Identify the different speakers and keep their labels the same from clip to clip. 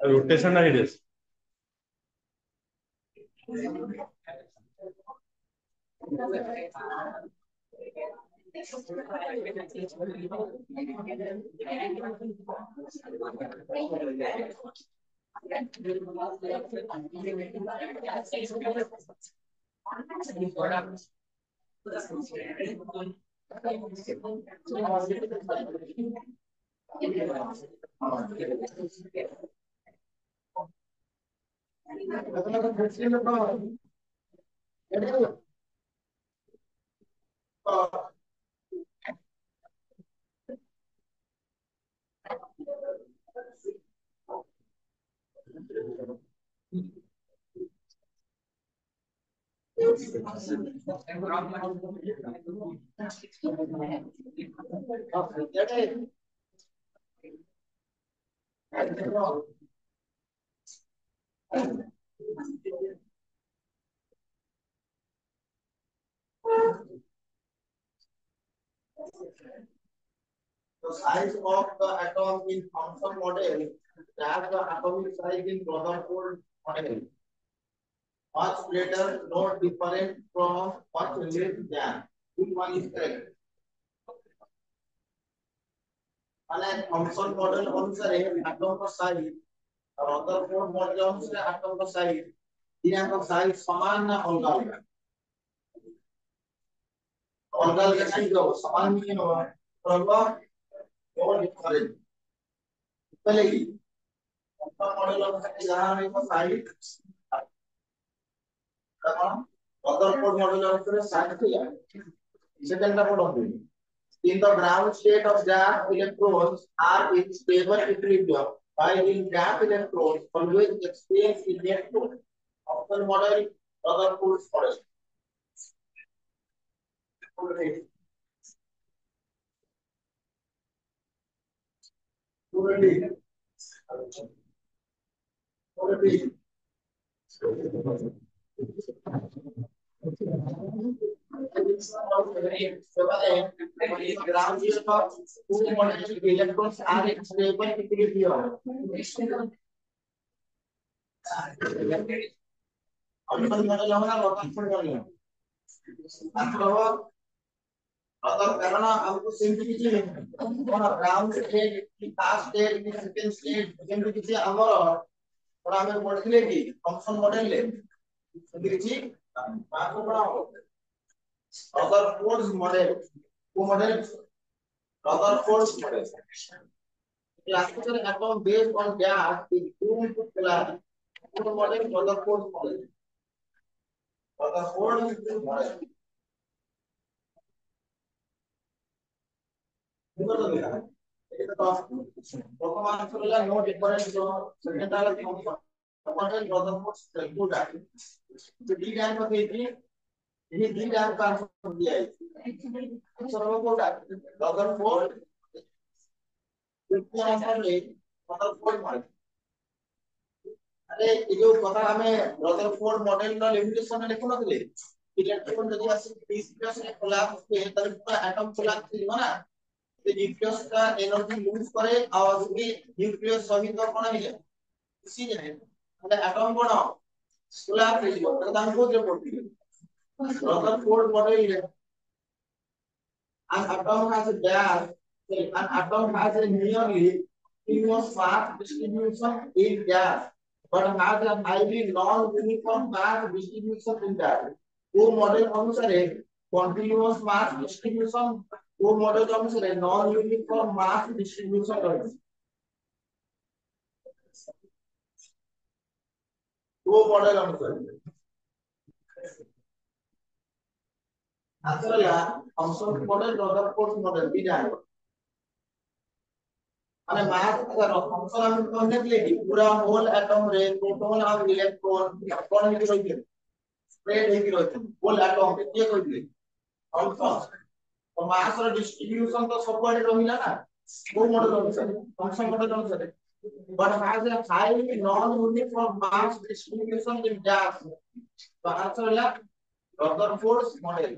Speaker 1: rotation na it is.
Speaker 2: The size of the atom in Thomson model that the atomic size in Rutherford model much greater, not different from much less than. Which one is correct? মানে Thomson model অনুসারে atom size রদারফোর্ড model অনুসারে atom size তিনটার size সমান না অলগা অলগা অলগা অলগা size দেব সমান নিয়ে নেব problem और डिफरेंट पहले ही थमसन मॉडल অনুসারে যারা হইব সাইজ কারণ রদারফোর্ড মডেল অনুসারে সাইজ কি সেকেন্ডটা পড়বে. In the ground state of gas, electrons are in stable equilibrium, while in gas electrons always experience electron. Thomson model, Rutherford model. Ground state of two models electrons are in stable equilibrium. Thomson model আমরা Rutherford model मतलब अगर करना हमको simplicity और ground state की fast state की second state simplicity हमर और हमें पढ़ले की थॉमसन मॉडल ले सिंपलिसिटी बात बनाओ रदरफोर्ड मॉडल वो model Rutherford model classical atom based on gas is doomed to collapse. वो मॉडल रदरफोर्ड मॉडल मॉडल প্রথম আনসার হলো নো ডিফারেন্স সেকেন্ড হলো থমসন রদারফোর্ড গুড আছে তো ডি র্যাঙ্ক হতে এই ডি র্যাঙ্ক का आंसर दिया है सर्व कोड रदरफोर्ड দ্বিতীয় आंसर ले रदरफोर्ड मॉडल अरे ये जो কথা আমি রদারফোর্ড মডেলর লিমিটেশন লিখো না দিলে ইলেকট্রন যদি আসে ডিসপ্লেসমেন্ট কোলাপস হয় তাহলে পুরো অ্যাটম কোলাপস হইব না तो न्यूक्लियस का एनर्जी लूज करे और उसकी न्यूक्लियस सभी तो कोना मिले इसी ने मतलब एटम कोना कोलैप्स हो जाए तो हम खुद रिपोर्ट करेंगे रदरफोर्ड मॉडल है an atom has a gas an atom has a nearly continuous mass distribution in gas but has a highly non-uniform mass distribution in gas वो मॉडल अनुसार continuous mass distribution वो model अनुसार non uniform mass distribution रहे କୋଉ model ଅନୁସାରେ ଆସିଲା function model Rutherford model ଦିଟା ଆଣିବ ମାନେ ମାସ କର ଫଙ୍କସନ ଆମେ କହିଥିଲେ କି ପୁରା ହୋଲ ଆଟମ ରେ ପ୍ରୋଟନ ଆଉ ଇଲେକ୍ଟ୍ରନ କଣ ହେଇକି ରହିଥିଲେ ସ୍ପ୍ରେଡ ହେଇକି ରହିଥିଲେ ହୋଲ ଆଟମ ରେ କିଏ କହିଥିଲେ ଫଙ୍କସନ तो मास ର डिस्ट्रीब्यूशन तो सबआडे रहिला ना को मॉडल अनुसार फंक्शन मॉडल अनुसार but has a high non uniform mass distribution in gas तो आंसर होला Rutherford model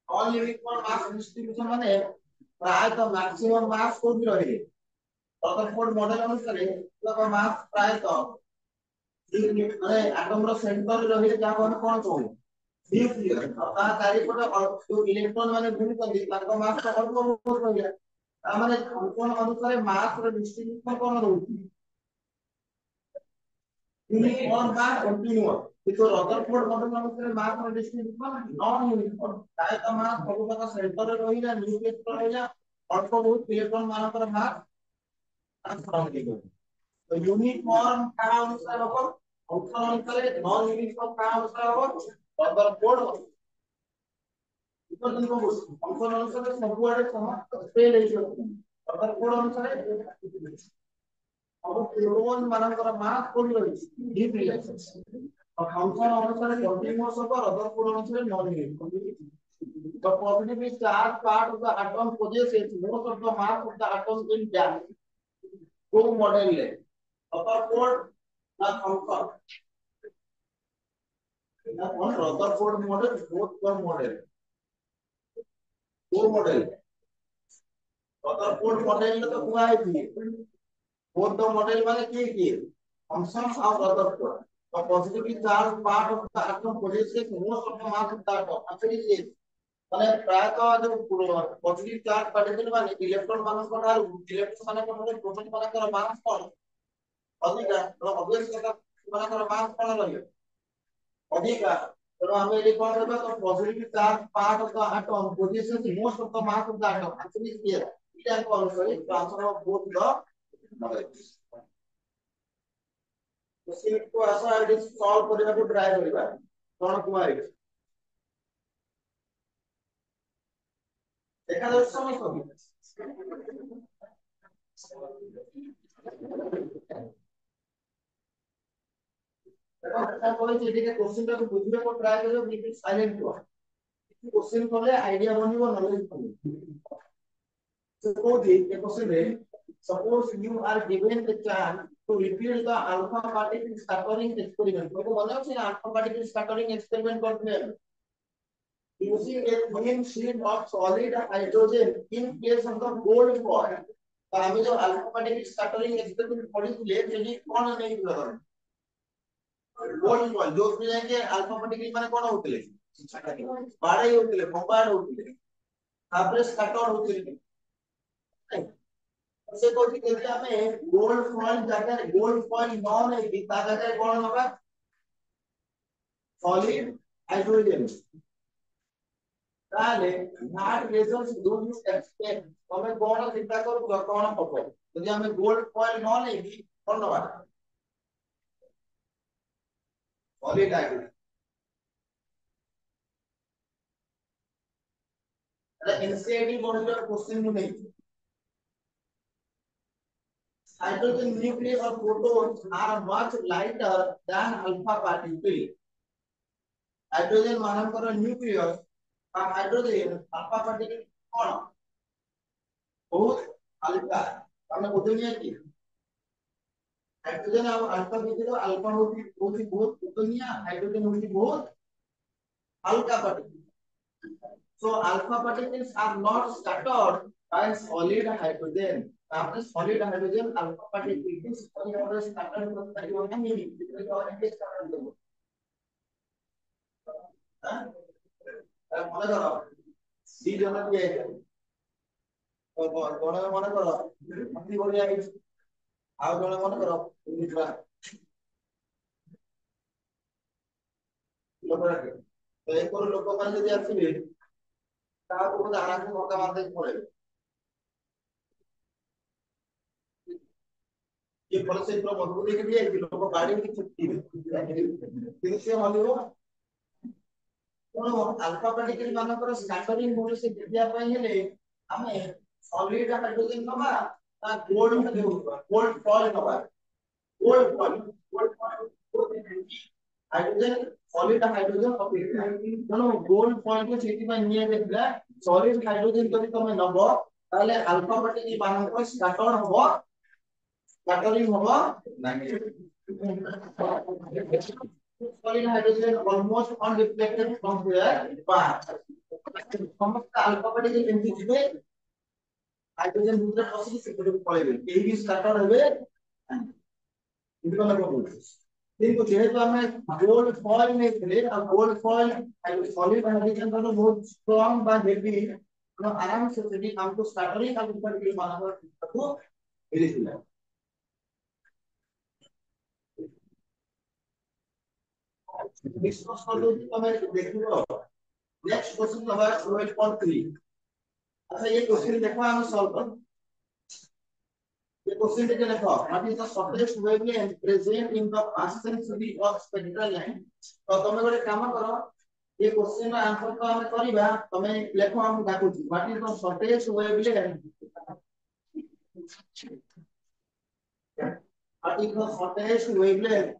Speaker 2: non uniform mass distribution माने प्राय तो मैक्सिमम मास को भी रहे रदरफोर्ड मॉडल अनुसार तो मास प्राय तो माने एटम रो सेंटर रहे जा कोन कहू न्यूक्लियर ता चारिपटे जो इलेक्ट्रॉन माने घूमतନ୍ତି ତାଙ୍କ ମାସ ଟା ଅଳ୍ପ ବହୁତ ରହିଲା ତା ମାନେ କୋନ ଅନୁସାରେ ମାସ ର ଡିସ୍ଟ୍ରିବ୍ୟୁସନ କୋନ ରହୁଛି यूनिफॉर्म बा कंटीन्यूअस କିନ୍ତୁ ରଦରଫୋର୍ଡ ମଡେଲ ଅନୁସାରେ ମାସ ର ଡିସ୍ଟ୍ରିବ୍ୟୁସନ ନନ୍ यूनिफॉर्म ତାଏ ତ ମାସ ସବୁ ତକ ସେଣ୍ଟର ରେ ରହିଲା ନ୍ୟୁକ୍ଲିୟସ୍ ରହିଲା ଅଳ୍ପ ବହୁତ ଇଲେକ୍ଟ୍ରନ ମାନଙ୍କର ମାସ ଟ୍ରାନ୍ସଫର ହେଇଯିବ ତ यूनिफॉर्म का अनुसार ହେବ फंक्शन अनुसारे नॉन यूनिफॉर्म का अनुसार ହେବ रदरफोर्ड फंक्शन अनुसार सबुआडे समस्त स्प्रेड ହେଇଯିବ रदरफोर्ड अनुसारे अब प्रोटॉन मानकर मास कोन रहै न्यूक्लियस और फंक्शन अनुसार कंटीन्यूअस होगा रदरफोर्ड अनुसार non uniform the positively charged part of the atom possesses most of the mass of the atom in gas को मॉडल ले रदरफोर्ड ना फंक्शन ना कौन Rutherford model both the model को मॉडल रदरफोर्ड मॉडल तो हुआ है थी both the model माने की functions of rutherford the positively charged part of the atom possesses most of the mass of the atom actually is माने प्राय तो जो पॉजिटिव चार्ज पार्टिकल माने इलेक्ट्रॉन मान को ठार इलेक्ट्रॉन मान को ठार प्रोटॉन मान का मास कोन अधिक तो ऑब्वियसली का मान का मास कोन रहियो अधिक तो हम ये कोन करबा तो positive charge part of the atom possesses most of the mass of the atom actually is here इटा को अनुसार transfer of both the models तो सीट को ऐसा आइडिया सॉल्व करने को ट्राई करिबा कोन कुमार देखा दो समझ देखो कोई चीज के क्वेश्चन को बुझिबे को ट्राई करियो बिल्कुल साइलेंट हो क्वेश्चन कोले आइडिया बनिबो नॉलेज बनिबो suppose the question is suppose you are given the chance to repeat the alpha particle scattering experiment तो मने अछि alpha particle scattering experiment करते हैं using a thin sheet of solid hydrogen in place of the gold foil तो हमें जो alpha particle scattering experiment पढ़ी थी ये कौन नहीं लगा गोल्ड foil जो भी है कि alpha particle माने कौन होते हैं बाड़े होते हैं बम्बार होते हैं तापर स्कैटर होते हैं से कोठी केते हमें गोल्ड फॉइल जगह गोल्ड फॉइल नॉन है ता जगह कोन होगा सॉलिड हाइड्रोजन ताले not results do you expect हमें कोन चिंता करू कोन हबो यदि हमें गोल्ड फॉइल नॉन है कोन होगा सॉलिड हाइड्रोजन अरे एनसीईआरटी मॉडल क्वेश्चन में नहीं hydrogen nucleus or protons are much lighter than alpha particle hydrogen मानकर nucleus और hydrogen alpha particle कौन बहुत हल्का हमने बुझिए कि हाइड्रोजन और अल्फा particle अल्फा होती बहुत दुनिया हाइड्रोजन होती बहुत हल्का particle so alpha particles are not scattered by solid hydrogen आपने सॉलिड हाइड्रोजन अल्फा पार्टिकल की सॉलिड और स्कैटर को तरीका नहीं है और ऐसे स्कैटर दो हां मन करो सी जन के तो कोन मन करो मती बढ़िया है आ जण मन करो निद्रा लोक तो एक और लोक मान यदि आसीबे ता को आराम से मौका मारते पड़े ये फल से इतना मजबूत है कि ये लोगों गाड़ी की छुट्टी है फिर से हलियो कोनो अल्फा पार्टिकल मानकर स्कैटरिंग मोड से दिया पाई हेले हमें सॉलिड हाइड्रोजन नबा ता गोल्ड गोल्ड फॉल नबा gold fall hydrogen solid hydrogen अपेक्षा कोनो गोल्ड फॉल को सेति में निये देला सॉलिड हाइड्रोजन तो तमे नबो ताले अल्फा पार्टिकल मानकर स्कैटर होबो स्कैटरिंग होबो solid hydrogen almost unreflected from their path সমস্ত আলফা পার্টিকেল কিন্তু দিবে হাইড্রোজেন ভিতরে পসিবল সেক্টরে পড়বে এই বি স্টার্টার হবে কিন্তু আমরা বলছি কিন্তু যেহেতু আমরা গোল্ড ফয়েল নিয়েছিলে আর গোল্ড ফয়েল সলিড হাইড্রোজেন হলো বহুত স্ট্রং বা হেভি तो आराम से यदि हमको स्टार्टरिंग का ऊपर के मानव को मिलेगा नेक्स्ट क्वेश्चन हमें देखियो नेक्स्ट क्वेश्चन नंबर 12.3 अच्छा ये क्वेश्चन देखो हम सॉल्व कर ये क्वेश्चन देखे देखो what is the shortest wavelength present in the partial series of spectral line तो तुम गोटे काम करो ये क्वेश्चन का आंसर तो हम करबा तुम लेखो हम डाकू what is the shortest wavelength what is the shortest wavelength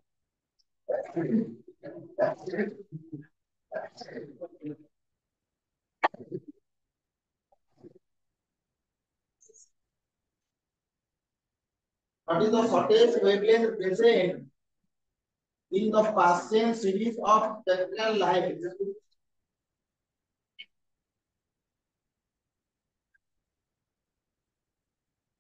Speaker 2: What is the shortest wavelength present in the Paschen series of spectral light?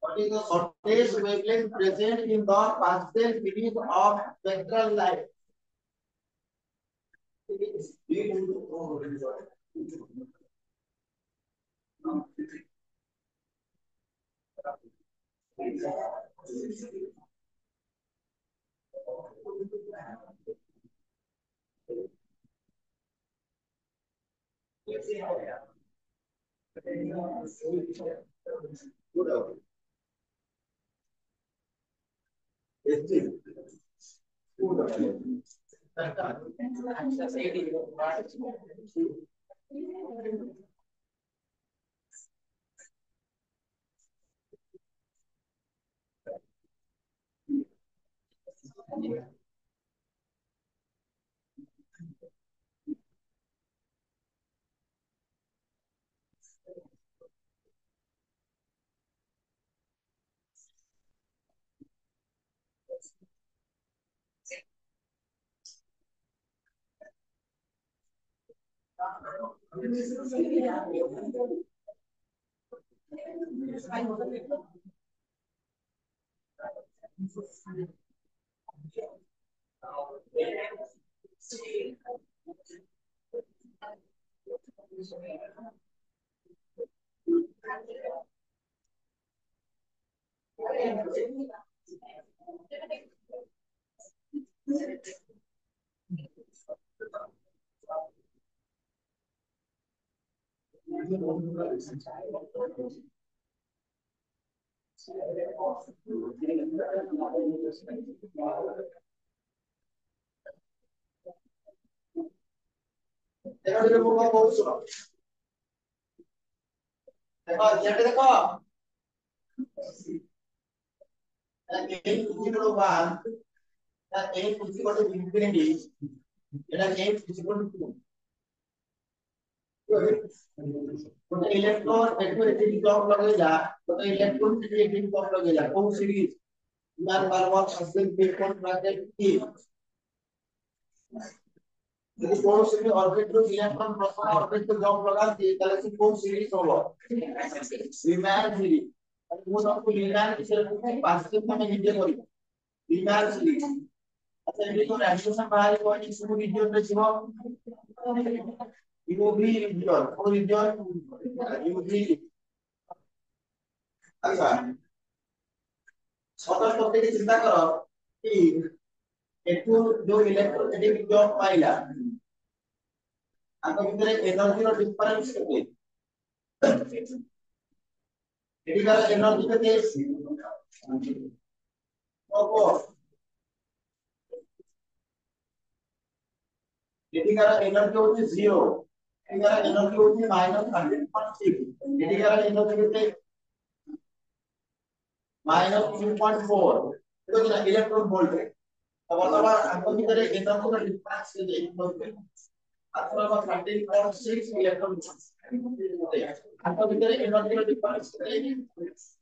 Speaker 2: What is the shortest wavelength present in the Paschen series of spectral light? Electron activity clock लगेगा तो electron activity clock लगेगा कौन series मान बार-बार suspend bitcoin bracket की यदि कौन series orbit में इलेक्ट्रॉन प्रथम ऑर्बिट को क्लॉक लगा दिए তাহলে से कौन सीरीज होगा रीमैन सीरीज और वो सबको रीमैन की सिर्फ पासिव में हिंदी करी रीमैन सीरीज अच्छा ये तो रेडिएशन बाहर कोई इसको रीजन में छिपा UV region और region UV अच्छा स्वतः टॉपिक की चिंता करो कि एकु जो इलेक्ट्रोस्टैटिक जॉब पाइला आपको भीतर एनर्जी रो डिफरेंस केते क्रिटिकल एनर्जी केते হবো এদিকে এনার্জি হচ্ছে 0 এদিকে এনার্জি হচ্ছে -100.6 এদিকে এনার্জি হচ্ছে -2.4 এটা হচ্ছে ইলেকট্রন ভোল্ট বর্তমান আণবিক ভিতরে এনার্জির ডিফারেন্স যদি বলতে অথবা 13.6 ইলেকট্রন আণবিক ভিতরে এনার্জির ডিফারেন্স 13.6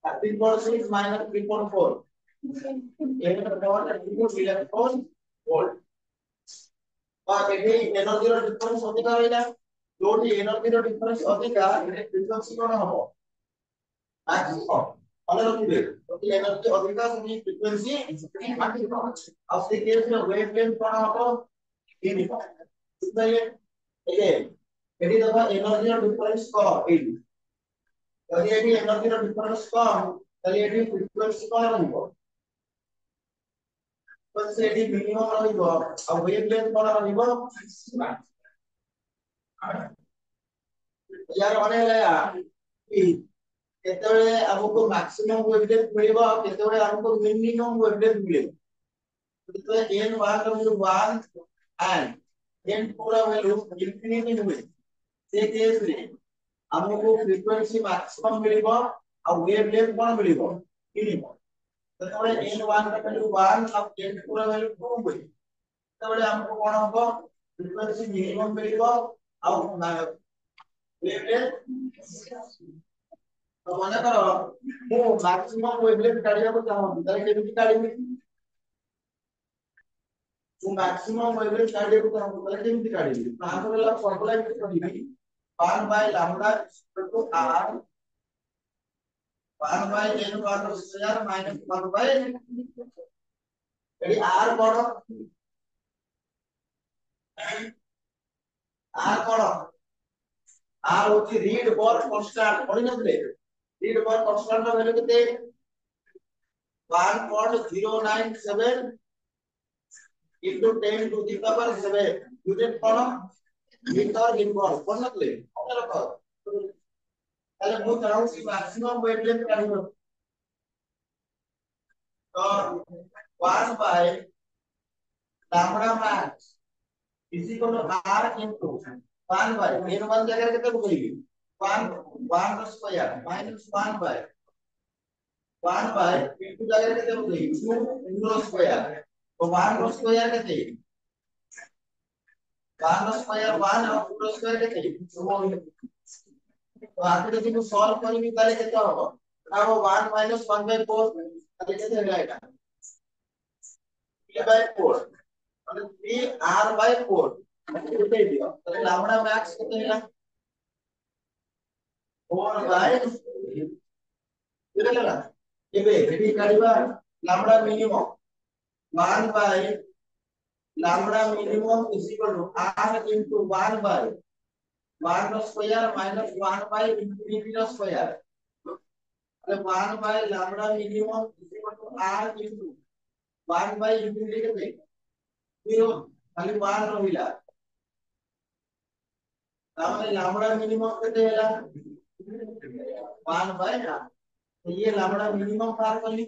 Speaker 2: -3.4 এটা পাওয়ার ইলেকট্রন ভোল্ট বা এটি এনার্জির ডিফারেন্স ଅଧିକା হইলা ଯୋଉଠି এনার্জির ডিফারেন্স ଅଧିକା এটা ফ্রিকোয়েন্সি কোন হবো ম্যাক্সিমাম মনে রাখবে যদি এনার্জি ଅଧିକା সেটি ফ্রিকোয়েন্সি ম্যাক্সিমাম আর সেই কেসে ওয়েভলেন্থ কোন হবো ইনফিনিট বুঝলে এই এটি দেখো এনার্জির ডিফারেন্স কম এইটি যদি এটি এনার্জির ডিফারেন্স কম তাহলে এটি ফ্রিকোয়েন্সি কোন হবো ফ্রিকোয়েন্সি এটি মিনিমাম ରହିବ ଆଉ ওয়েভলেন্থ কোন ରହିବ यार মানে କେତେବେଳେ ଆମକୁ maximum wavelength ମିଳିବ ଆଉ କେତେବେଳେ ଆମକୁ minimum wavelength ମିଳିବ ଯେତେବେଳେ n1 ର value 1 and n2 ର value infinity ହୁଏ ସେ କେସ ରେ ଆମକୁ frequency maximum ମିଳିବ ଆଉ wavelength କଣ ମିଳିବ minimum ଯେତେବେଳେ n1 ର value 1 ଆଉ n2 ର value 2 ହୁଏ ସେତେବେଳେ ଆମକୁ କଣ ହବ frequency minimum ମିଳିବ ଆଉ wavelength तो मने करो मु मैक्सिमम वेवलेंथ काढिବାକୁ ଚାହୁଁଛି ତାହେଲେ କେମିତି କାढିବି मु मैक्सिमम वेवलेंथ काढିବାକୁ ଚାହୁଁଛି ତାହେଲେ କେମିତି କାढିବି ତାପରେ ଲା ଫର୍ମୁଲା ୟୁଜ କରିବି 1 by lambda equal to r 1 by n1 square minus 1 by एडी r कोन r होची रीड पर कांस्टेंट पढि नथले रीड पर कांस्टेंट ର भ्यालु केते 1.097 into 10 to the power 7 unit कोन मीटर इनवर्स कोन नथले रखो ताले मु चाहूसी मैक्सिमम वेवलेंथ काढिबो तो 1 by lambda max is equal to r into 1 by n1 जगह केते बकइबी 1 square minus 1 by 1 by into जगह केते बकइबी 2 square तो 1 square केते 1 square 1 और 2 square केते तो आखिर যদি সলভ করি তাহলে কত হবে अब 1 minus 1 by 4 তাহলে কত হবে এটা 3 by 4 মানে 3r by 4 এটাই দিও তাহলে ল্যামডা ম্যাক্স কত হলো 4 by বুঝলে না এবে এটি কারিবা lambda minimum 1 by lambda minimum is equal to r into 1 by 1 square minus 1 by infinity square. So 1 by lambda minimum is equal to r into 1 by infinity के 0 खाली 1 रहिला तामाने lambda minimum केते हैला 1 by तो ये lambda minimum बाहर करली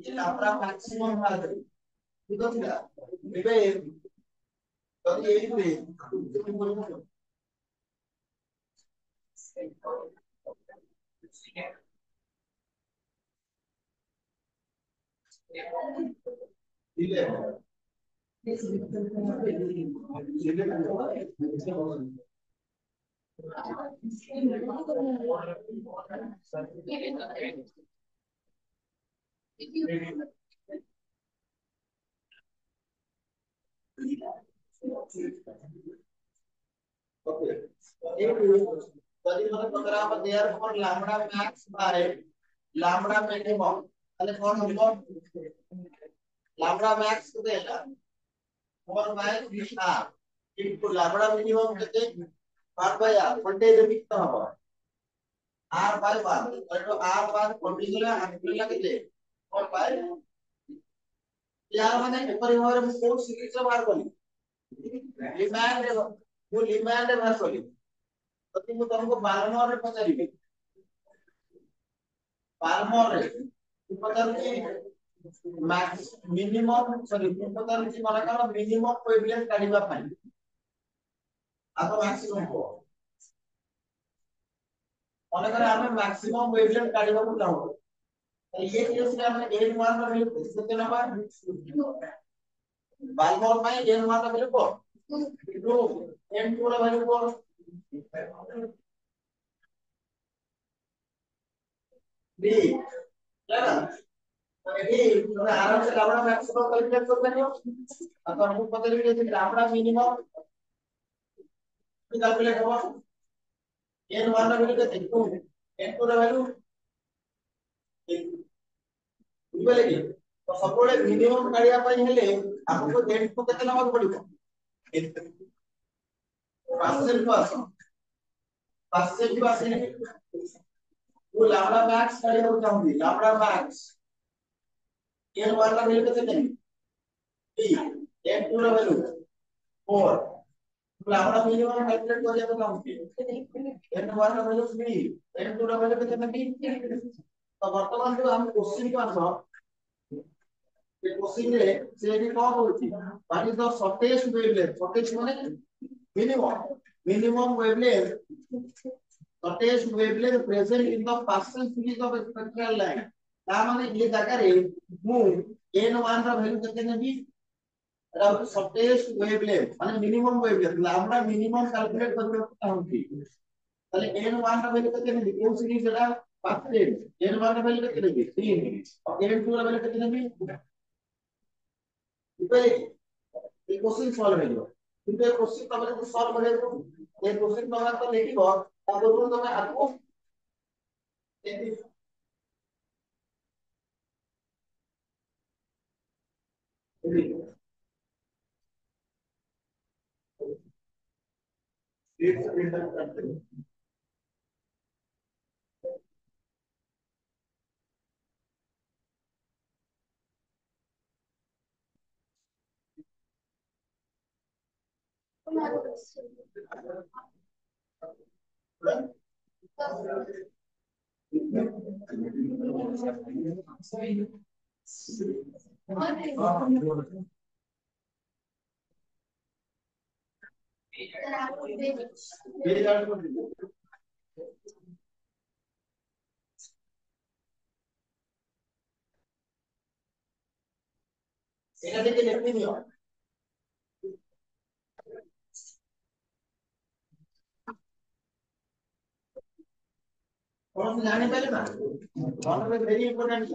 Speaker 2: ये lambda maximum बाहर करली ठीक है ना इबे तो ये इबे दिले ओके যদি মনে করা হবে therefore lambda max by lambda minimum তাহলে কোন হবে ল্যামডা ম্যাক্স কত এটা 4 by 3r into lambda minimum কত 1 বাই r কোনটা লিখতে হবে r বাই 1 তাহলে r বাই কন্ডিশনাল আনগুলা কত 4 বাই यार মানে উপরে ভাবে আমি কোড সিরিজে বার করি লিম্যান্ড ମୁଁ ଲିମ୍ୟାଣ୍ଡ ବାହାର କଲି ଯଦି ମୁଁ ତମକୁ ବାଲମରରେ ପଚାରିବି ବାଲମରରେ उपदान की मैक्स मिनिमम सॉरी उपदान की माने का मिनिमम वेवलेंथ काढिबा ପାଇଁ आतो मैक्सिमम को माने करे हमें मैक्सिमम वेवलेंथ काढिबा को चाहू तो ये केस में हमें n मान का वैल्यू कितने नंबर बालमोल में n मान का वैल्यू को 2 n2 का वैल्यू को d है ना तो ये तुम्हें आराम से लैम्बडा मैक्सिमम कैलकुलेट कर सकते हो अब हमको पता है कि लैम्बडा मिनिमम कैलकुलेट होगा n मान का वैल्यू कितने 2 n2 का वैल्यू ବୁଝିପାରିଲେ କି ତ ସବୁବେଳେ ମିନିମମ କାଢିବା ପାଇଁ ହେଲେ ଆମକୁ n କୁ କେତେ ନବାକୁ ପଡିବ ପାର୍ସେଣ୍ଟ କୁ ଆସ ପାର୍ସେଣ୍ଟ କୁ ଆସିଲେ ମୁଁ ଲାମ୍ବଡା ମ୍ୟାକ୍ସ କାଢିବାକୁ ଚାହୁଁଛି ଲାମ୍ବଡା ମ୍ୟାକ୍ସ n 1 ର ଭ୍ୟାଲୁ କେତେ ନେବି t n 2 ର ଭ୍ୟାଲୁ 4 लाम्बडा मिनिमम कैलकुलेट କରିବାକୁ ଚାହୁଁଛି n 1 ର ଭ୍ୟାଲୁ 3 n 2 ର ଭ୍ୟାଲୁ କେତେ ନେବି ତ ବର୍ତ୍ତମାନ ଯୋଉ ଆମ क्वेश्चन को ଆସ ये क्वेश्चन रे से भी कौन होती what is the shortest wavelength shortest माने minimum wavelength shortest wavelength present in the partial series of spectral line ता माने ये जगह रे मु n1 ର वैल्यू केते नेबी एटा शॉर्टेस्ट वेवलेंथ माने minimum wavelength lambda minimum calculate करबा चाहूची তাহলে n1 র वैल्यू केते नेबी কোন সিরিজ এটা পার্शियल n1 র वैल्यू केते नेबी 3 और n2 র वैल्यू केते नेबी বুঝলে এই কোশ্চেন সলভ হয়ে যাবে কিন্তু এই কোশ্চেন তবে যদি সলভ হয়ে যাবে এই কোশ্চেন তোমরা তো লিখিব তারপর তুমি আরো এটা থেকে লিখে নিও কোন জানি পাইলে না one of the very important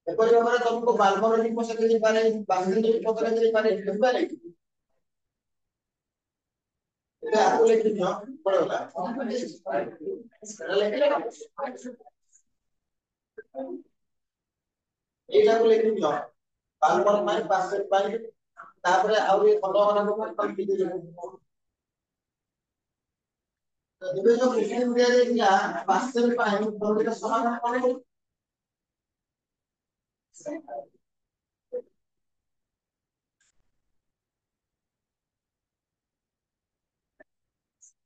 Speaker 2: ଏପରି ଭାବରେ ତମକୁ ବାଲ୍ବର ପଇସା ଦେଇପାରେ ବାନ୍ଧିଲି ପଇସା ଦେଇପାରେ ବୁଝିପାରିଲେ এটা আসলে কি নিয়ম পড়ো না এটা লেখলে না এইটাକୁ ଲେଖି ଦିଅ ବାଲ୍ବର ପାଇଁ ପାସେଟ ପାଇଁ ତାପରେ ଆହୁରି ଅଲଗା ଅଲଗା ପାଇଁ ଦେଇଦେବେ ଏବେ ଯୋଉ କ୍ୱେଶ୍ଚନ ଦିଆଯାଇଥିଲା ପାସେଟ ପାଇଁ ତମେ ସମାଧାନ କଣ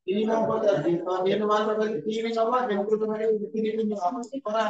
Speaker 2: तीन नंबर का जी तो ये मान लो कि तीन नंबर बिल्कुल तुम्हारे तीन नंबर करा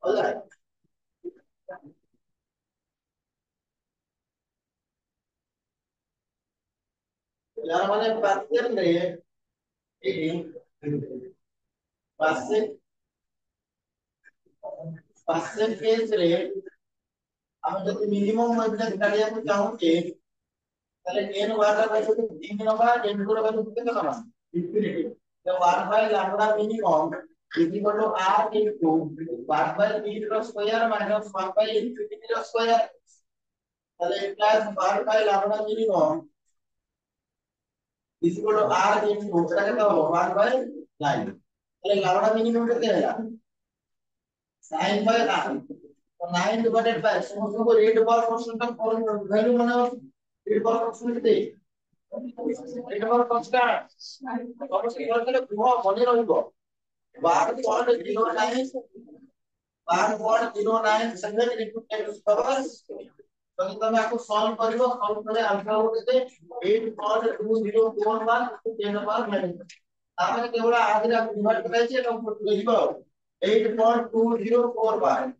Speaker 2: हो जाए यार मैंने पाससेट नहीं है पाससेट पाससेट केस रे हम जब मिनिमम वेबसाइट काढिବାକୁ ଚାହୁଁଛେ তাহলে n বার কত 3 নম্বর n গুলো কত কেতে সমান ইনফিনিটি তো 1 by lambda minimum equal to r into 1 by b র স্কয়ার মাইনাস 1 বাই ইনফিনিটি র স্কয়ার তাহলে plus 1 by lambda minimum equal to r into এটা কত হবে 1 বাই 9 তাহলে ল্যামডা মিনিমাম কত ହେଲା 9 বাই r तो 9 डिवाइडेड बाय समस्त को रीड पावर कांस्टेंट का वैल्यू माने read power constant they read power constant समस्त करले कुह मने रहइबो 12.09 12.097 into 10 to the power तो तमे आपको सॉल्व करिवो सॉल्व करे अल्फा हो केते 8.2041 to 10 power 9 तापर केवल आगे आप डिवाइड कराइछे एवं लिखिबो 8.2041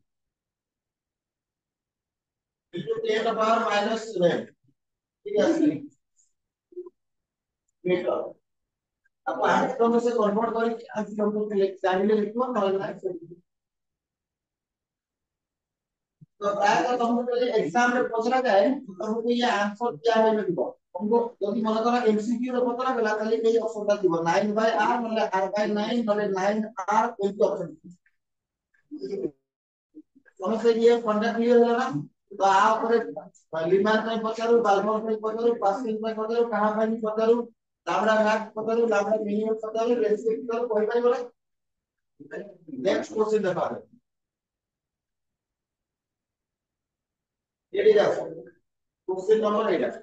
Speaker 2: into 10 to the power minus 7 ठीक है मीटर अब आठ में से कन्वर्ट करके आज हम चाहिए लिखो नॉर्मल तो प्राय तो तुमको एग्जाम में पूछना जाए तुमको ये आंसर क्या है लिखो तुमको यदि मन करा एमसीक्यू रे पता गला खाली ये ऑप्शन ता दिबो 9/r मतलब r/9 मतलब 9r कोई ऑप्शन समझ ये फंडा क्लियर है ना तो आ ऊपर लिमान में पकड़ो बालमोल में पकड़ो पासिंग में पकड़ो कहां पे पकड़ो लामड़ा घाट पकड़ो लामड़ा मिनिमम पकड़ो रेस्ट्रिक्ट करो कोई भाई बोले नेक्स्ट क्वेश्चन देखा ये जा क्वेश्चन नंबर 8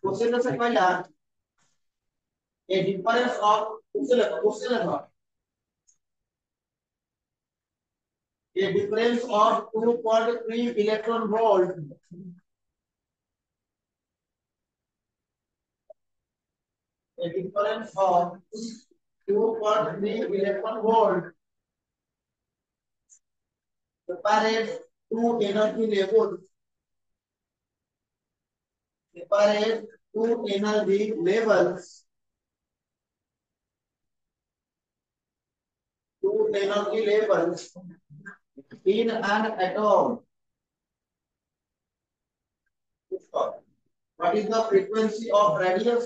Speaker 2: क्वेश्चन से पहला A difference of a difference of 2.3 electron volt. A difference of 2.3 electron volt separates two energy levels. Separate two energy levels. Two energy levels in an atom. What is the frequency of radiation?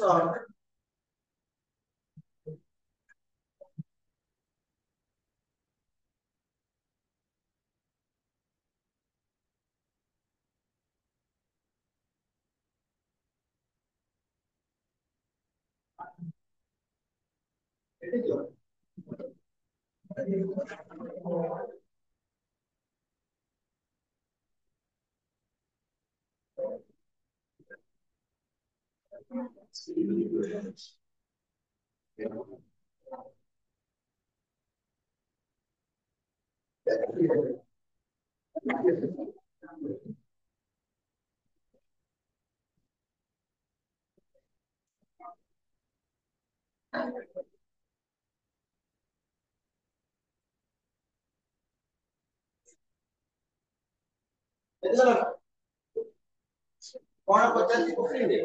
Speaker 2: कौन पचास question है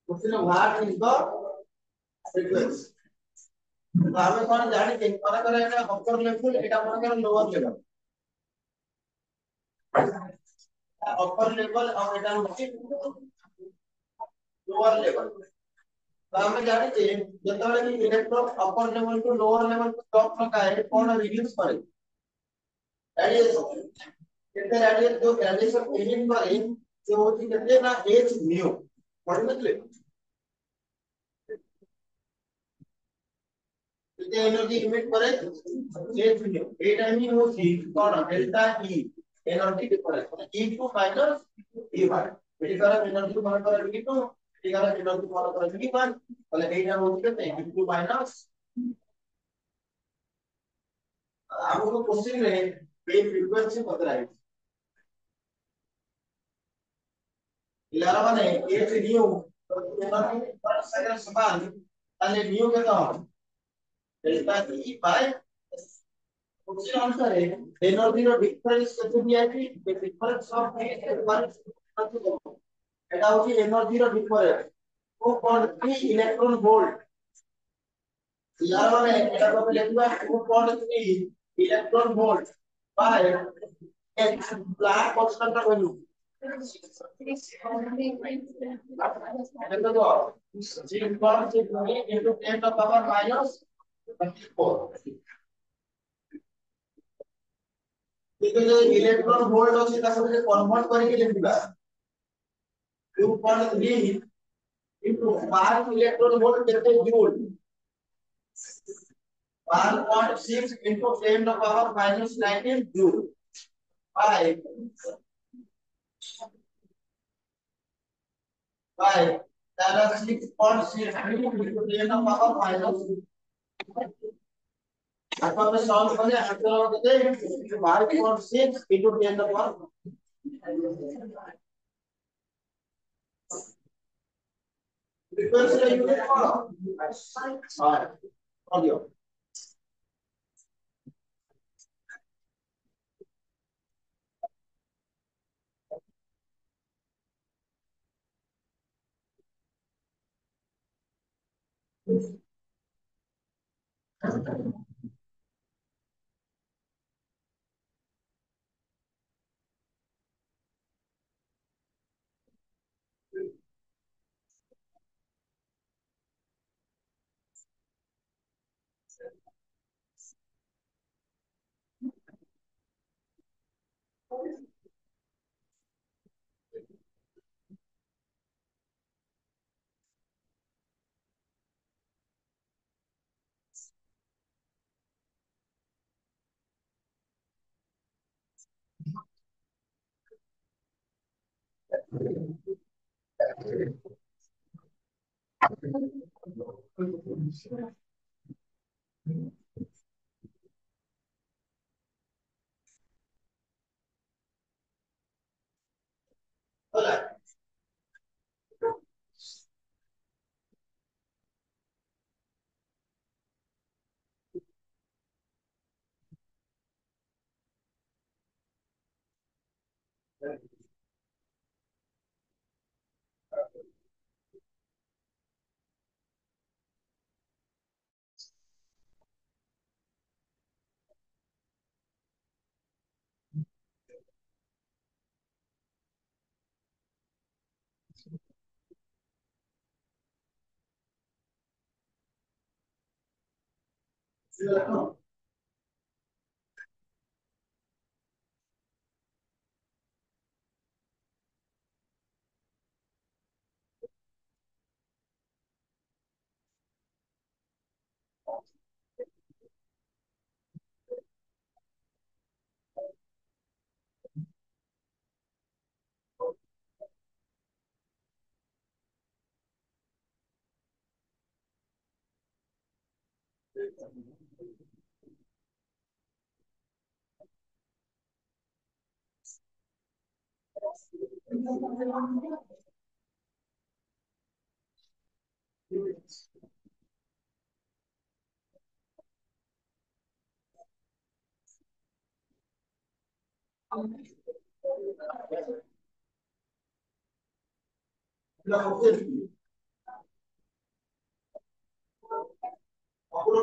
Speaker 2: question what is the frequency तो हमें कौन जाने के पता करे এটা अपर लेवल এটা মনে করেন লোয়ার লেভেল अपर लेवल और এটা হচ্ছে লোয়ার লেভেল तो हमें जाने के যেতବେଳେ কি electron upper level to lower level को ड्रॉप लगाए कौन रिलीज करे रेडिएशन कितने रेडिएशन जो रेडिएशन एमिट करे जो होती कितने ना h म्यू पढ़ मतलब कितने एनर्जी इमिट करे h म्यू ए टाइम ही होती कौन delta E energy difference e2 minus e1 এটার এনার্জি মান করে e2 এটার এনার্জি মান করে e1 তাহলে এইটা হচ্ছে কত e2 মাইনাস आपको क्वेश्चन में ये फ्रीक्वेंसी पता है इलारा माने h न्यू तो एनर्जी पर सेकंड समान তাহলে न्यू কত হবে delta E by question answer है एनर्जी रो डिफरेंस कत दिया है the difference of এটা হচ্ছে এনার্জি रो डिफरेंस 2.3 ইলেকট্রন ভোল্ট ইয়ার মানে এটা কত লিখবা 2.3 electron volt by x Planck কনস্ট্যান্টটা ভ্যালু এটা তো 0.6 into 10 to the power minus 24 কিন্তু যে ইলেকট্রন ভোল্ট আছে তার সাথে কনভার্ট করে কি লিখবা 2.3 into 5 electron volt कितने joule 1.6 into 10 to the power minus 19 joule 5 that is 6.6 into 10 to the power minus आता मैं सॉल्व करने आंसर होते हैं 5.6 into 10 to the power frequency unit कौन हां ऑडियो Hola.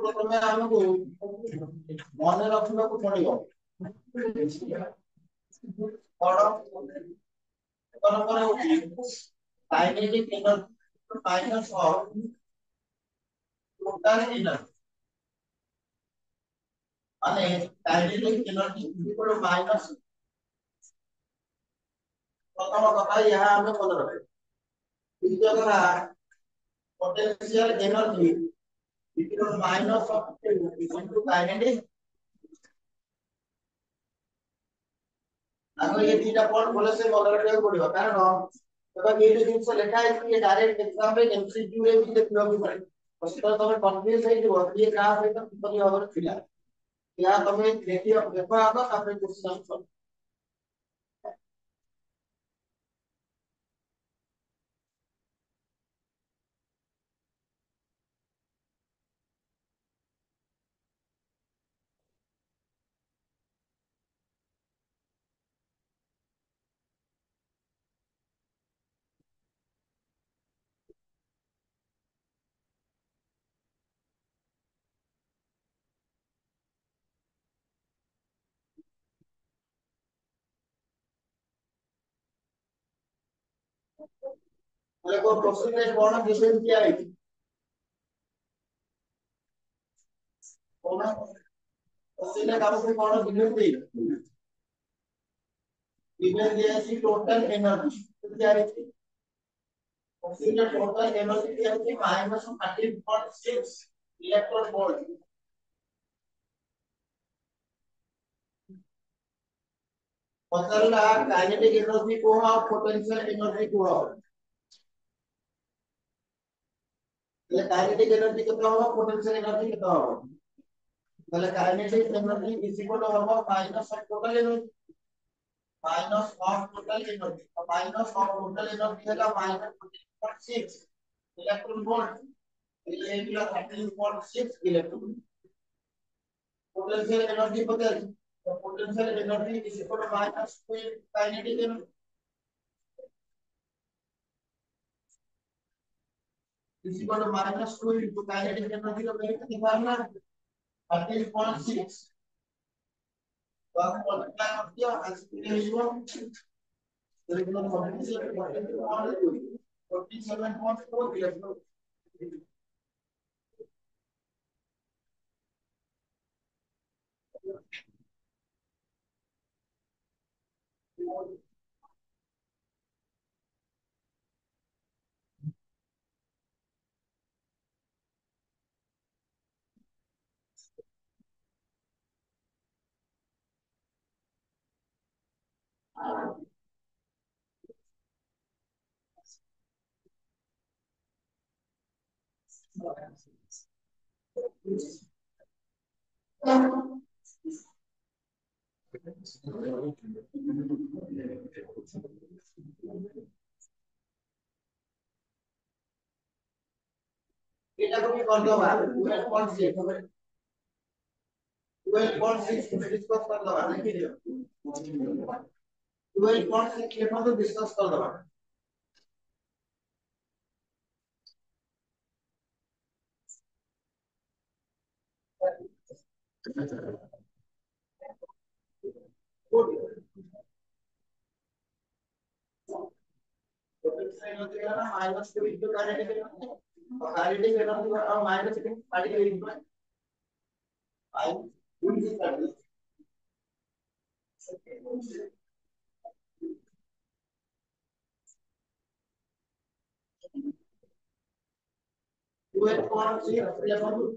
Speaker 2: ପ୍ରଥମେ ଆମକୁ ମନେ ରଖିବାକୁ ପଡିବ କଣ ପରମ୍ପରା ହଉଛି kinetic energy minus of total energy মানে কাইনেটিক এনার্জি ইকুয়াল মাইনাস প্রথম কথা यहाँ हमें মনে রাখবে দ্বিতীয় কথা potential energy equal minus of into kinetic আগে এই দুইটা পয়েন্ট বলেছে মনে রাখতে পড়িব কারণ তবে এই যে জিনিস লেখা আছে ये डायरेक्ट एग्जाम में एमसीक्यू रे भी देखिବାକୁ পারে সেটা তবে কনফিউজ ହେଇଯିବ ये କାହା ସହିତ କିପରି ଭାବରେ ଥିଲା या ତମେ ଦେଖିବ ଦେଖ ଆଗ ତାପରେ କ୍वेଶ୍ଚନ ଆନ୍ସର એટલે કોઈ પ્રોસેસ કોણ ડિફાઇન किया है કોણ પ્રોસેસ કામକୁ કોણ ડિફાઇન दी डिफाइन दिया है टोटल एनर्जी क्या है प्रोसेस टोटल एनर्जी क्या है -13.6 इलेक्ट्रॉन वोल्ट पसरला काइनेटिक एनर्जी को और पोटेंशियल एनर्जी को એટલે કાઇનેટિક એનર્જી કેટલો হবে પોટેન્શિયલ એનર્જી કેટલો হবে એટલે kinetic energy is equal to হবে minus of total energy minus of total energy तो माइनस ऑफ टोटल एनर्जी है -13.6 इलेक्ट्रॉन वोल्ट ये मिला 13.6 इलेक्ट्रॉन पोटेंशियल एनर्जी बदल तो potential energy is equal to minus kinetic energy is equal to -2 into kinetic energy का value निकालना 13.6 तो आप मल्टीप्लाई कर दिया एस्पिरेशन तो इतना पोटेंशियल 47.4 इलेक्ट्रॉन এটা তুমি কর দেবা 12.6 डिस्कस कर दवा नहीं 12.6 के मतलब डिस्कस कर दवा तो साइन होते है ना माइनस के बिंदु काइनेटिक एनर्जी और काइनेटिक एनर्जी और माइनस के काइनेटिक एनर्जी आई उनकी करनी 12.6 level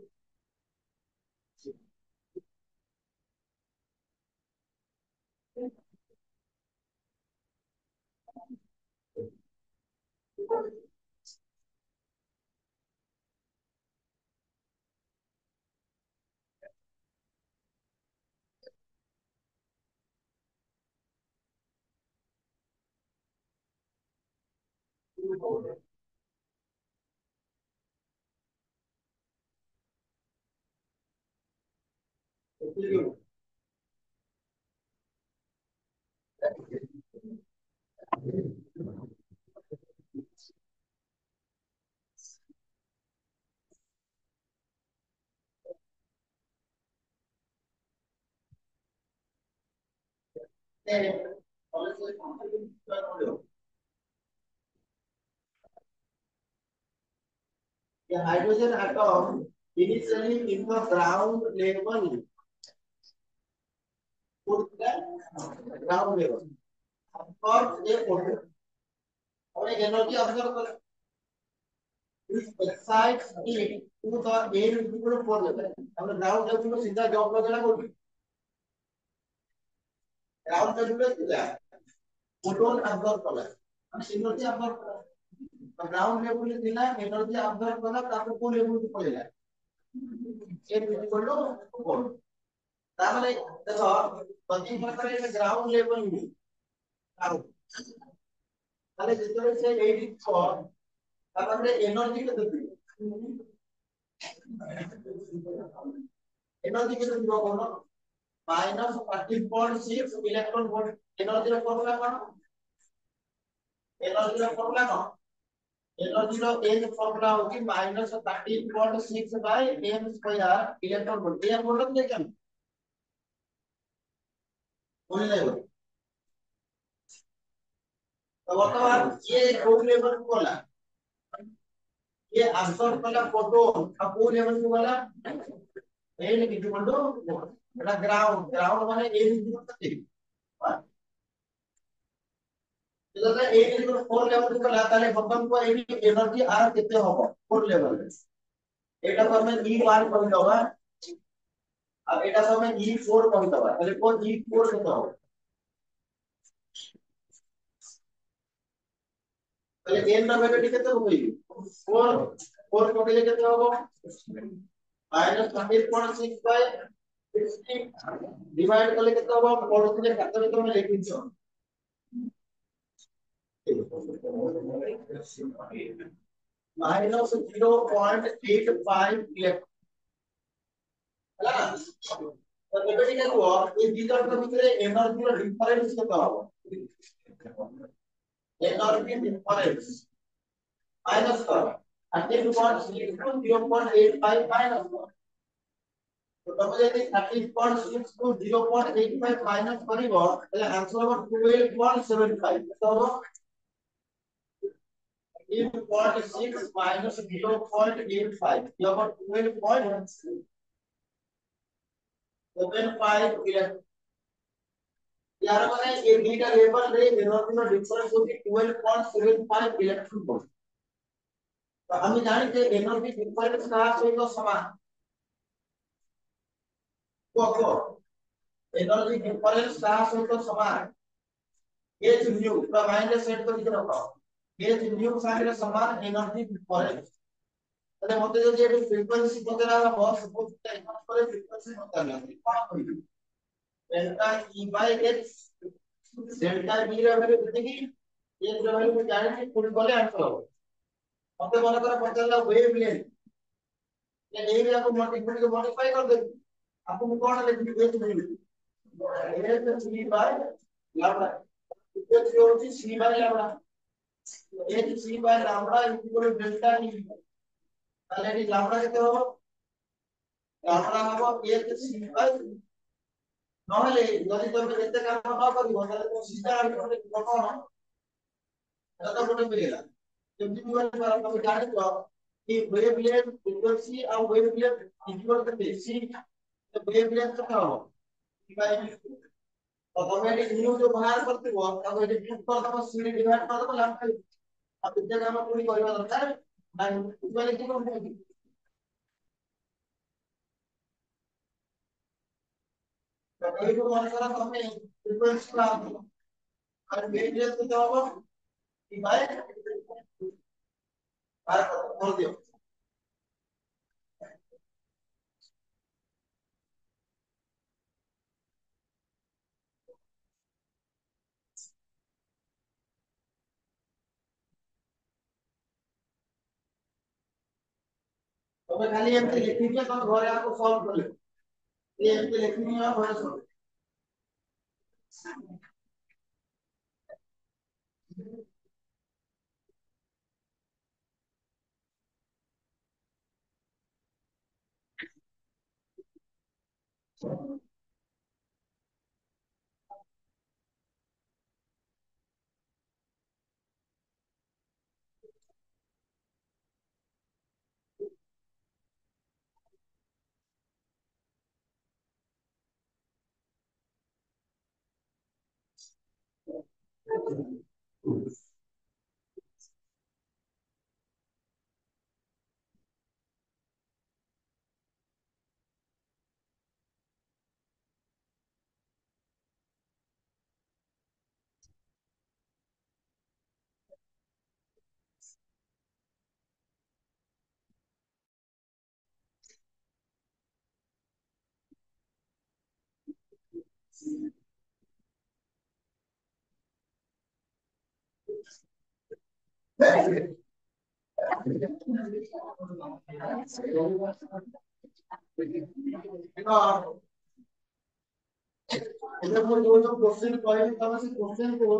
Speaker 2: The hydrogen atom initially in the ground level put the ground level absorb a photon और energy absorb कर which excites it to the air equal to 4 level हमने ground level में सीधा job वगैरह बोल ground level में सीधा photon absorb कर हम energy absorb कर ground level में सीधा energy absorb करना ताकि को level पे पड़ेगा air equal to 4 तामने देखो बंदी प्रकार के ग्राउंड लेवल में आओ তাহলে যেতরে সে 84 তারপরে এনার্জি কত দিবে এনার্জি কত দিব কোন -13.6 ইলেকট্রন ভোল্ট এনার্জির ফর্মুলা কোন এনার্জির ফর্মুলা কোন এনার্জির এন ফর্মুলা হচ্ছে -13.6 by m square electron volt এর বললাম দেখেন মনে রাখবেন तो वर्तमान ये कोर लेवल को वाला ये अब्सॉर्ब वाला फोटोन अब कोर लेवल को वाला ए इक्वल टू এটা গ্রাউন্ড মানে এ ইকুয়াল টু 3 তাহলে এ ইকুয়াল 4 লেভেল को लाता है बटन को एनर्जी আর कितने होगा 4 लेवल এটা তো আমি E1 করে দেবা আর এটা তো আমি E4 করে দেবা তাহলে কোন E4 কত হবে তাহলে n না ভ্যালু কত হবে 4 4 করলে কত হবে -13.6 বাই 60 ডিভাইড করলে কত হবে 4 থেকে 7 তো আমি লিখে দিচ্ছি -0.85 इलेक्ट्रॉन है ना तो बेटा क्या हुआ ये दीदार के भीतर एनर्जी का डिफरेंस कितना होगा एनर्जी डिफरेंस माइनस कर 13.6 to 0.85 माइनस कर तो तब यदि 13.6 to 0.85 माइनस करिबो ताले आंसर हो 12.75 तो हो 13.6 minus 0.85 ये हो 12.75 इलेक्ट्रॉन यार माने ये बीटा लेवल रे एनर्जी में डिफरेंस होगी 12.75 इलेक्ट्रॉन वोल्ट तो हम जानते हैं एनर्जी डिफरेंस का तो समान को एनर्जी डिफरेंस का तो समान h न्यू का माइनस सेट करके रखो h न्यू सारे समान एनर्जी डिफरेंस তাহলে মতে যদি এটা ফ্রিকোয়েন্সি বদলা হবো সপোজ এটা করে ফ্রিকোয়েন্সি বদলা হবে delta E by X delta B ର ভ্যালু দেখি এর ভ্যালু আমি জানি ফুল বলে আনসার হবে মতে মনে করে পড়ালা ওয়েভ লেন্থ এই রে আপনি মল্টিপ্লাই মডিফাই कर देंगे आपको कौन लिखनी है ये तो सी बाय लैम्डा ये जो होती सी बाय लैम्डा ये c by lambda equal delta E তাহলে এই ল্যামডা কত হবে ল্যামডা হবে 1 सी বাই নহলে যদি তুমি এতে কাম না করিব তাহলে তুমি সিধা আর কোন এটা কোন মিলেলা যদি তুমি তুমি জানিছ कि वेवलेंथ फ्रीक्वेंसी और वेवलेंथ इक्वल करते सी तो वेवलेंथ कितना हो बाय ऑटोमेटिक न्यू जो बाहर करते हो अब ये फिट कर दो सी डिवाइड कर दो लैम्डा अब इतना काम पूरी करबा दरकार नहीं इक्वल की कोन है तो ये को मान करा हमें फ्रीक्वेंसी का और वेवलेंथ कितना होगा कि बाय बार बोल दियो तो खाली एमती लिखी के तुम घरे आको सॉल्व कर ले ये एमती लिखनी है घरे सॉल्व देखो इधर मैं जो क्वेश्चन पढ़े तब से क्वेश्चन को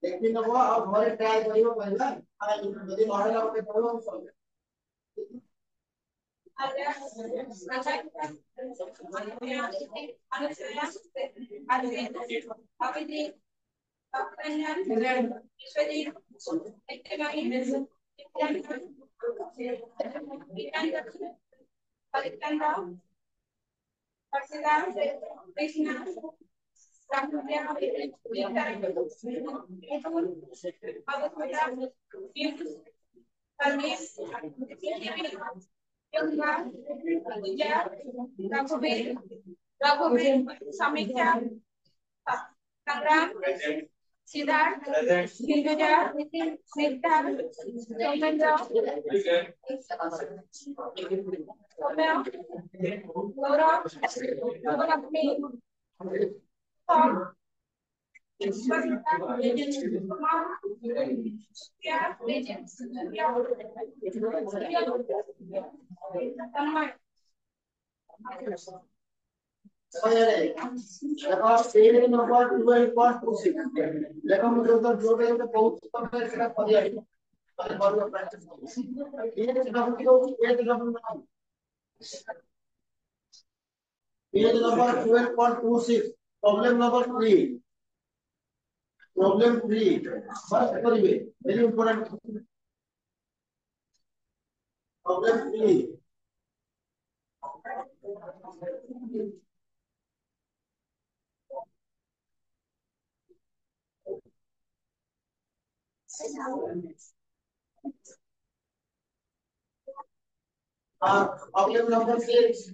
Speaker 2: देखि नबो और घरे ट्राई करियो पहला आ यदि मॉडल आपके पढ़ो हम सॉल्व
Speaker 3: रघुवीर समीक्षा संग्राम सिद्धार्थ हिंदुजा स्निग्धा सौमेंद्र सौम्य गौरव शुभलक्ष्मी
Speaker 2: देखो पेज नंबर 12.26 देखो मुझे तो जो भी तो बहुत समय से पढ़ आई पहले बार में प्रैक्टिस ये डबल की होगी ये double page number 12.26 problem 3 first करिए very important problem 3 problem number 6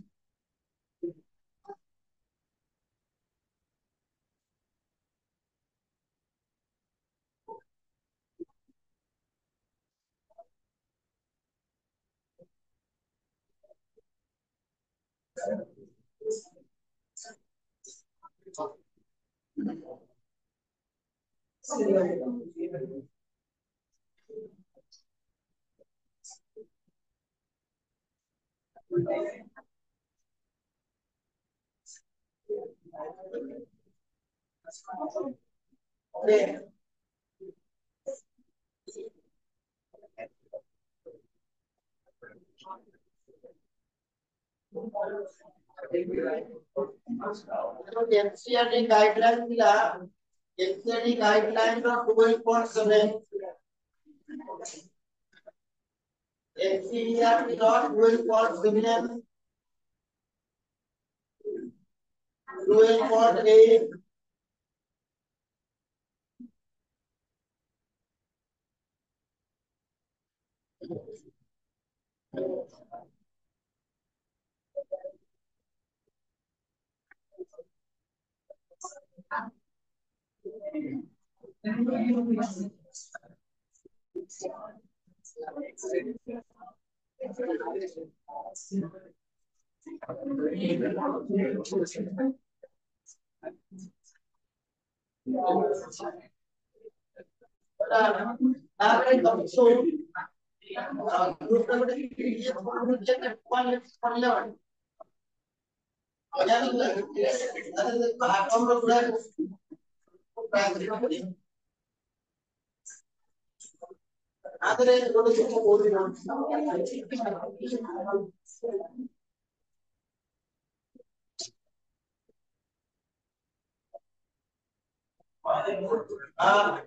Speaker 2: NCERT guideline मिला NCERT guideline का 12.7 NCERT का 12.7 12.8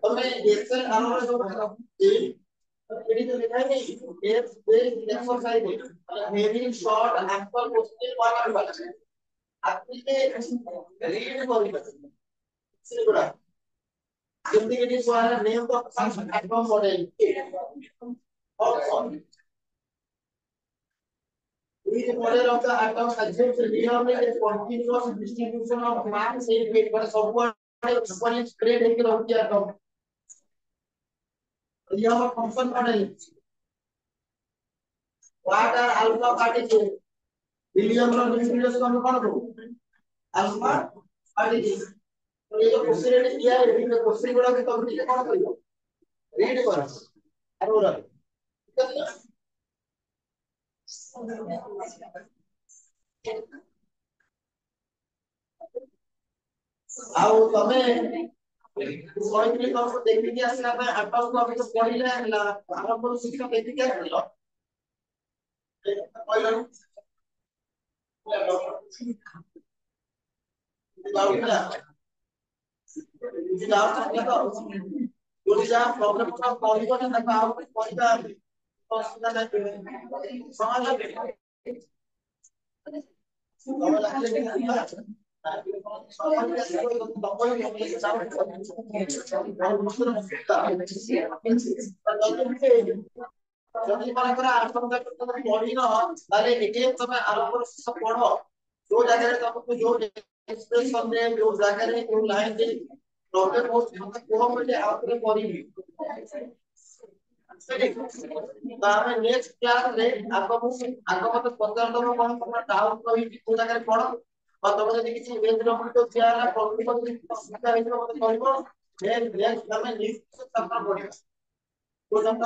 Speaker 2: तुम्हें एक्सेल आरोग्य जो बताओ ये तो लिखा है नहीं exercise very short ample question one और वन आपके रीड करिए इससे बड़ा जिंदगी की सवाल नेम ऑफ एटॉम मॉडल और Each model of the atom assumes a denominator continuous distribution of mass in weight पर सबको इक्वली स्प्रेड है कि रख दिया atom यह function model what are alpha particles William रो न्यूक्लियस को हम कौन करो अल्फा पार्टिकल्स तो ये जो क्वेश्चन दिया है ये क्वेश्चन बड़ा के कंप्लीट कौन करेगा रीड करो अरोरा ଆଉ ତମେ କହିଥିଲି ତମକୁ ଦେଖିକି ଆସିଲା ପାଇଁ ଆଟମ କୁ ଆମେ ପଢିଲେ ହେଲା ଆରମ୍ଭରୁ ଶିକ୍ଷା ଦେଖିକି ଆସିଲ କହିଲ ଯୋଉଠି ଯାହା ପ୍ରୋବ୍ଲେମ ଟା କହିବ ନା ତାକୁ ଆଉ କହିବା ଅସୁବିଧା ନାହିଁ ସମାଧାନ ଯଦି ମନେକର ଆରମ୍ଭ ପଢିନ ତାହେଲେ ଏଗେନ୍ ତମେ ଆରମ୍ଭରୁ ପଢ ଯୋଉ ଜାଗାରେ ତମକୁ ଯୋଉ ଏକ୍ସପ୍ରେସନ ରେ ଯୋଉ ଜାଗାରେ ଯୋଉ ଲାଇନ ରେ ପ୍ରୋବ୍ଲେମ ହଉଛି ମତେ କୁହ ବୋଲି ଆଉ ଥରେ କରିବି ଆମେ ନେକ୍ସଟ କ୍ଲାସ ରେ ଆଗ ମତେ ପଚାରିଦବ କଣ ତମର ଡାଉଟ ରହିଛି କୋଉ ଜାଗାରେ କଣ और तब जब किसी इवेंट में तो क्या है प्रॉब्लम को समस्या है तो कहबो नेक्स्ट हमें लिस्ट से करना पड़ेगा तो जब